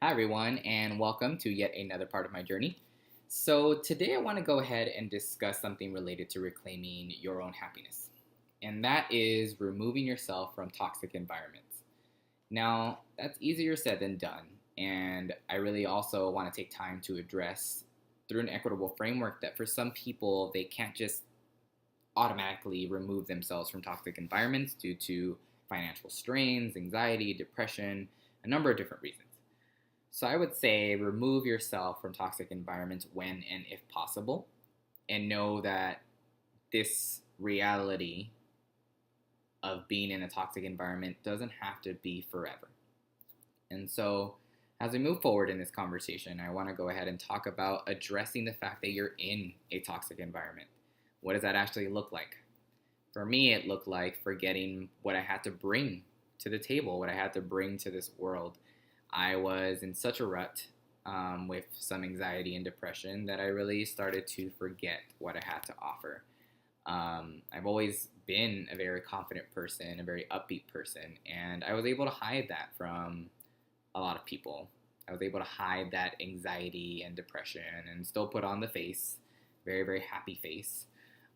Hi, everyone, and welcome to yet another part of my journey. So, today I want to go ahead and discuss something related to reclaiming your own happiness, and that is removing yourself from toxic environments. Now, that's easier said than done, and I really also want to take time to address through an equitable framework that for some people, they can't just automatically remove themselves from toxic environments due to financial strains, anxiety, depression, a number of different reasons. So I would say remove yourself from toxic environments when and if possible, and know that this reality of being in a toxic environment doesn't have to be forever. And so as we move forward in this conversation, I want to go ahead and talk about addressing the fact that you're in a toxic environment. What does that actually look like? For me, it looked like forgetting what I had to bring to the table, what I had to bring to this world. I was in such a rut with some anxiety and depression that I really started to forget what I had to offer. I've always been a very confident person, a very upbeat person, and I was able to hide that from a lot of people. I was able to hide that anxiety and depression and still put on the face, very, very happy face,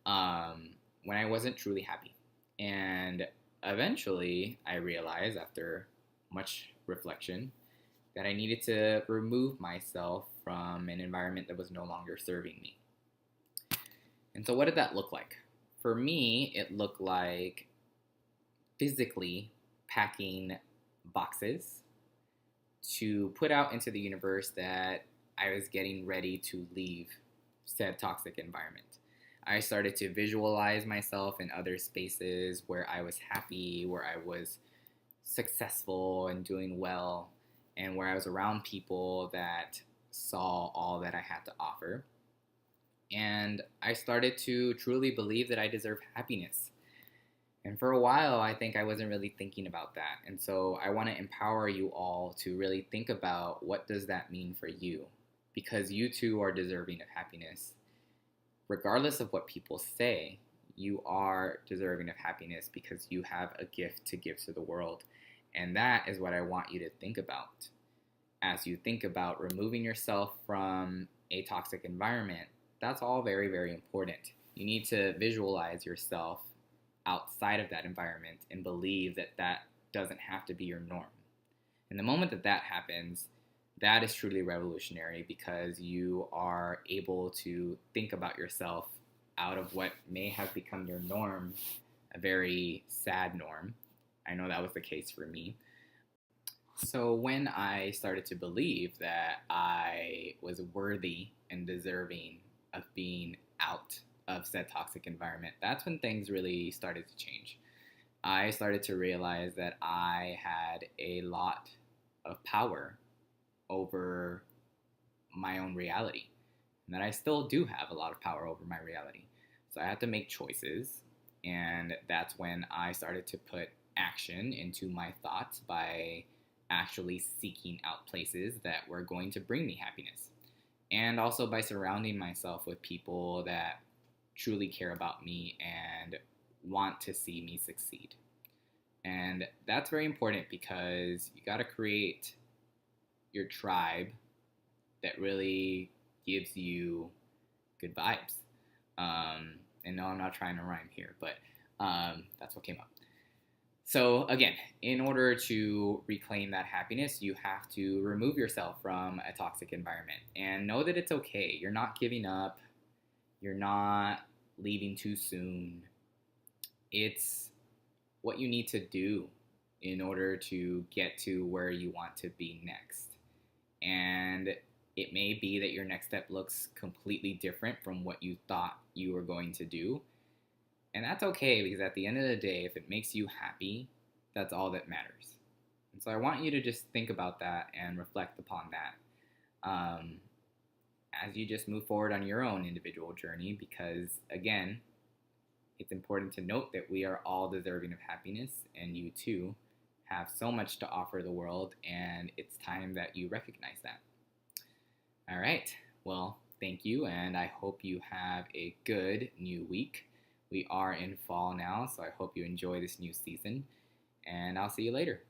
when I wasn't truly happy. And eventually, I realized after much reflection that I needed to remove myself from an environment that was no longer serving me. And so, what did that look like? For me, it looked like physically packing boxes to put out into the universe that I was getting ready to leave said toxic environment. I started to visualize myself in other spaces where I was happy, where I was successful and doing well, and where I was around people that saw all that I had to offer. And I started to truly believe that I deserve happiness. And for a while, I think I wasn't really thinking about that. And so I want to empower you all to really think about what does that mean for you? Because you too are deserving of happiness. Regardless of what people say, you are deserving of happiness because you have a gift to give to the world. And that is what I want you to think about. As you think about removing yourself from a toxic environment, that's all very, very important. You need to visualize yourself outside of that environment and believe that that doesn't have to be your norm. And the moment that that happens, that is truly revolutionary because you are able to think about yourself out of what may have become your norm, a very sad norm. I know that was the case for me. So when I started to believe that I was worthy and deserving of being out of said toxic environment, that's when things really started to change. I started to realize that I had a lot of power over my own reality, and that I still do have a lot of power over my reality. So I had to make choices, and that's when I started to put action into my thoughts by actually seeking out places that were going to bring me happiness. And also by surrounding myself with people that truly care about me and want to see me succeed. And that's very important because you got to create your tribe that really gives you good vibes. And no, I'm not trying to rhyme here, but that's what came up. So again, in order to reclaim that happiness, you have to remove yourself from a toxic environment and know that it's okay. You're not giving up. You're not leaving too soon. It's what you need to do in order to get to where you want to be next. And it may be that your next step looks completely different from what you thought you were going to do. And that's okay because at the end of the day, if it makes you happy, that's all that matters. And so I want you to just think about that and reflect upon that as you just move forward on your own individual journey because, again, it's important to note that we are all deserving of happiness and you too have so much to offer the world and it's time that you recognize that. All right. Well, thank you and I hope you have a good new week. We are in fall now, so I hope you enjoy this new season, and I'll see you later.